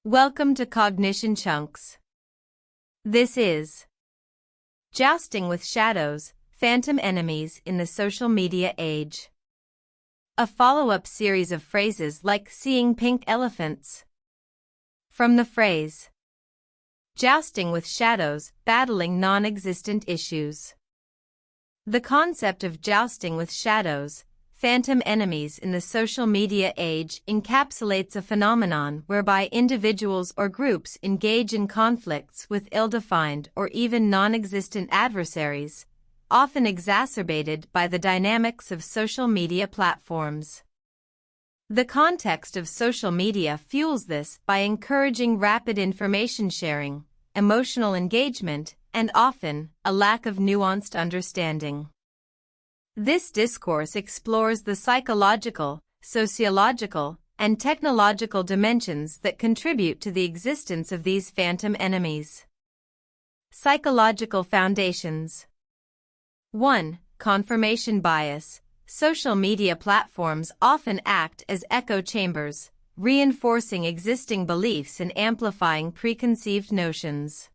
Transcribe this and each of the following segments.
Welcome to CognitionChunks. This is Jousting with Shadows, Phantom Enemies in the Social Media Age. A follow-up series of phrases like seeing pink elephants. From the phrase, Jousting with Shadows, Battling Non-Existent Issues. The concept of jousting with shadows, phantom enemies in the social media age encapsulates a phenomenon whereby individuals or groups engage in conflicts with ill-defined or even non-existent adversaries, often exacerbated by the dynamics of social media platforms. The context of social media fuels this by encouraging rapid information sharing, emotional engagement, and often, a lack of nuanced understanding. This discourse explores the psychological, sociological, and technological dimensions that contribute to the existence of these phantom enemies. Psychological foundations. 1. Confirmation bias. Social media platforms often act as echo chambers, reinforcing existing beliefs and amplifying preconceived notions.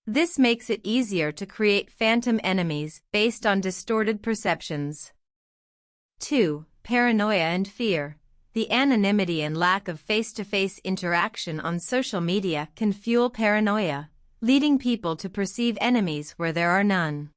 This makes it easier to create phantom enemies based on distorted perceptions. 2. Paranoia and fear. The anonymity and lack of face-to-face interaction on social media can fuel paranoia, leading people to perceive enemies where there are none.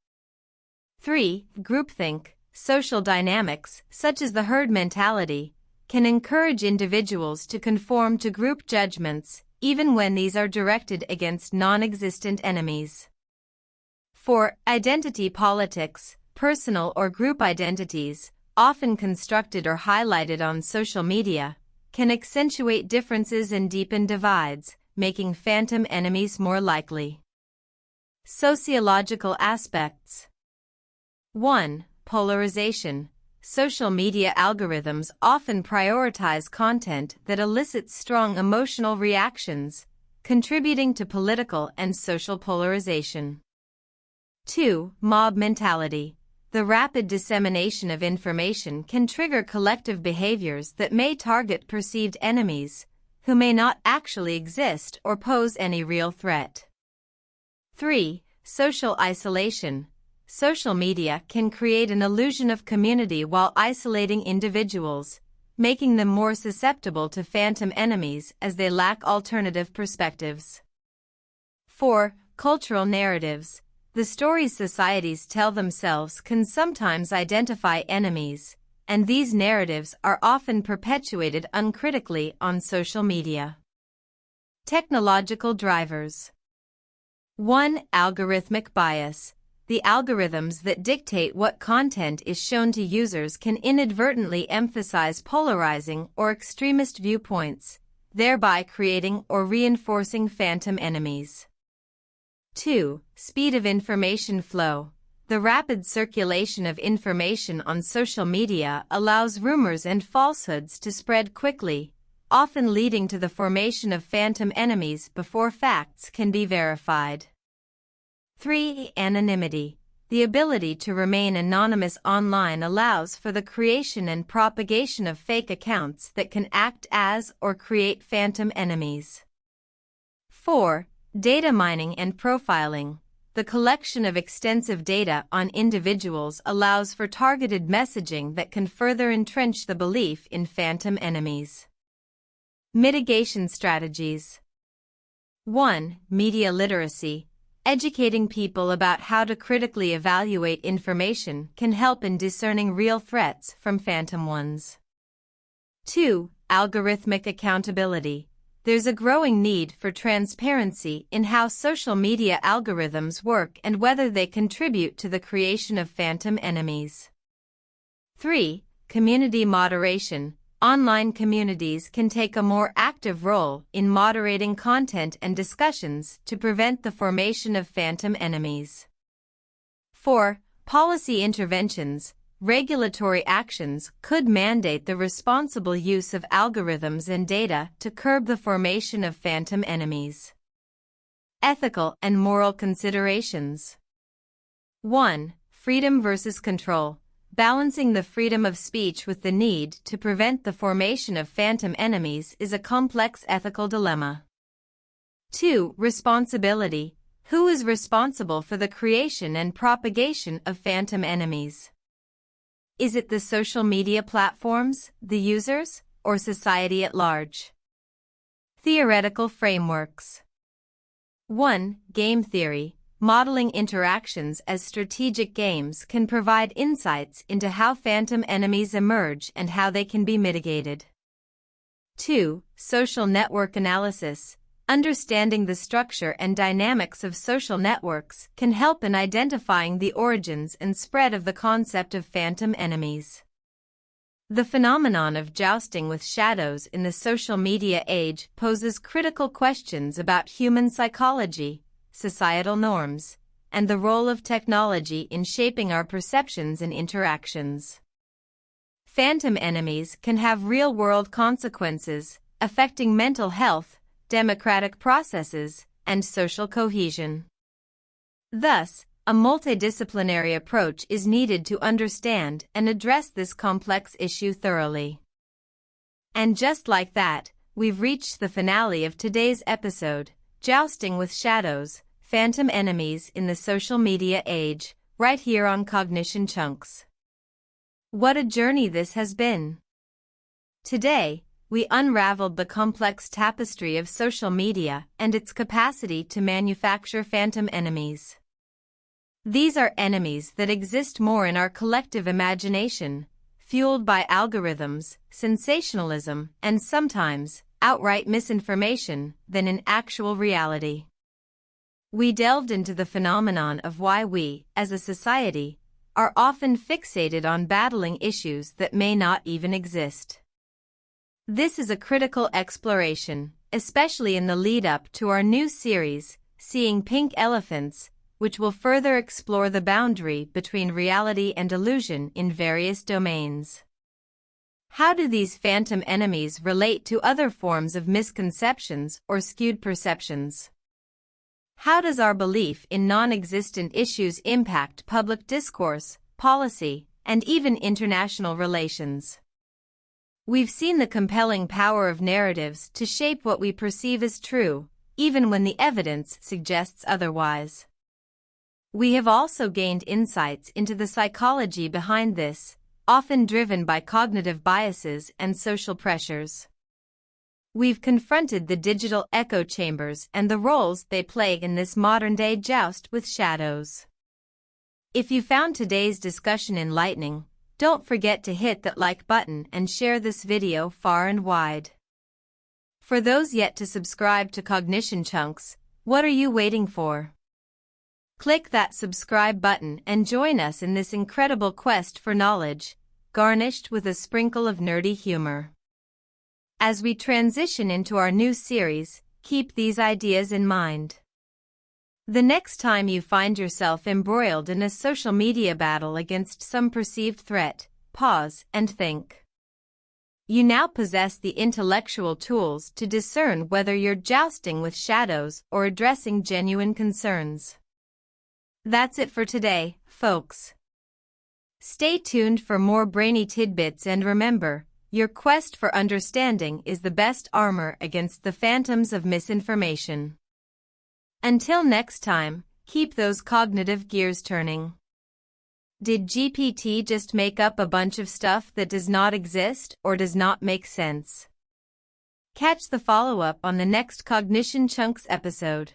3. Groupthink. Social dynamics, such as the herd mentality, can encourage individuals to conform to group judgments, even when these are directed against non-existent enemies. 4. Identity politics. Personal or group identities, often constructed or highlighted on social media, can accentuate differences and deepen divides, making phantom enemies more likely. Sociological aspects. 1. Polarization. Social media algorithms often prioritize content that elicits strong emotional reactions, contributing to political and social polarization. 2. Mob mentality. The rapid dissemination of information can trigger collective behaviors that may target perceived enemies, who may not actually exist or pose any real threat. 3. Social isolation. Social media can create an illusion of community while isolating individuals, making them more susceptible to phantom enemies as they lack alternative perspectives. 4. Cultural narratives. The stories societies tell themselves can sometimes identify enemies, and these narratives are often perpetuated uncritically on social media. Technological drivers. 1. Algorithmic bias. The algorithms that dictate what content is shown to users can inadvertently emphasize polarizing or extremist viewpoints, thereby creating or reinforcing phantom enemies. 2. Speed of information flow. The rapid circulation of information on social media allows rumors and falsehoods to spread quickly, often leading to the formation of phantom enemies before facts can be verified. 3. Anonymity. The ability to remain anonymous online allows for the creation and propagation of fake accounts that can act as or create phantom enemies. 4. Data mining and profiling. The collection of extensive data on individuals allows for targeted messaging that can further entrench the belief in phantom enemies. Mitigation strategies. 1. Media literacy. Educating people about how to critically evaluate information can help in discerning real threats from phantom ones. 2. Algorithmic accountability. There's a growing need for transparency in how social media algorithms work and whether they contribute to the creation of phantom enemies. 3. Community moderation. Online communities can take a more active role in moderating content and discussions to prevent the formation of phantom enemies. 4. Policy interventions. Regulatory actions could mandate the responsible use of algorithms and data to curb the formation of phantom enemies. Ethical and moral considerations. 1. Freedom versus control. balancing the freedom of speech with the need to prevent the formation of phantom enemies is a complex ethical dilemma. 2. Responsibility. Who is responsible for the creation and propagation of phantom enemies? Is it the social media platforms, the users, or society at large? Theoretical frameworks. 1. Game theory. Modeling interactions as strategic games can provide insights into how phantom enemies emerge and how they can be mitigated. 2. Social network analysis. Understanding the structure and dynamics of social networks can help in identifying the origins and spread of the concept of phantom enemies. The phenomenon of jousting with shadows in the social media age poses critical questions about human psychology, societal norms, and the role of technology in shaping our perceptions and interactions. Phantom enemies can have real-world consequences, affecting mental health, democratic processes, and social cohesion. Thus, a multidisciplinary approach is needed to understand and address this complex issue thoroughly. And just like that, we've reached the finale of today's episode, Jousting with Shadows, Phantom Enemies in the Social Media Age, right here on CognitionChunks. What a journey this has been! Today, we unraveled the complex tapestry of social media and its capacity to manufacture phantom enemies. These are enemies that exist more in our collective imagination, fueled by algorithms, sensationalism, and sometimes outright misinformation, than in actual reality. We delved into the phenomenon of why we, as a society, are often fixated on battling issues that may not even exist. This is a critical exploration, especially in the lead-up to our new series, Seeing Pink Elephants, which will further explore the boundary between reality and illusion in various domains. How do these phantom enemies relate to other forms of misconceptions or skewed perceptions? How does our belief in non-existent issues impact public discourse, policy, and even international relations? We've seen the compelling power of narratives to shape what we perceive as true, even when the evidence suggests otherwise. We have also gained insights into the psychology behind this, often driven by cognitive biases and social pressures. We've confronted the digital echo chambers and the roles they play in this modern-day joust with shadows. If you found today's discussion enlightening, don't forget to hit that like button and share this video far and wide. For those yet to subscribe to CognitionChunks, what are you waiting for? Click that subscribe button and join us in this incredible quest for knowledge, garnished with a sprinkle of nerdy humor. As we transition into our new series, keep these ideas in mind. The next time you find yourself embroiled in a social media battle against some perceived threat, pause and think. You now possess the intellectual tools to discern whether you're jousting with shadows or addressing genuine concerns. That's it for today, folks. Stay tuned for more brainy tidbits and remember, your quest for understanding is the best armor against the phantoms of misinformation. Until next time, keep those cognitive gears turning. Did GPT just make up a bunch of stuff that does not exist or does not make sense? Catch the follow-up on the next CognitionChunks episode.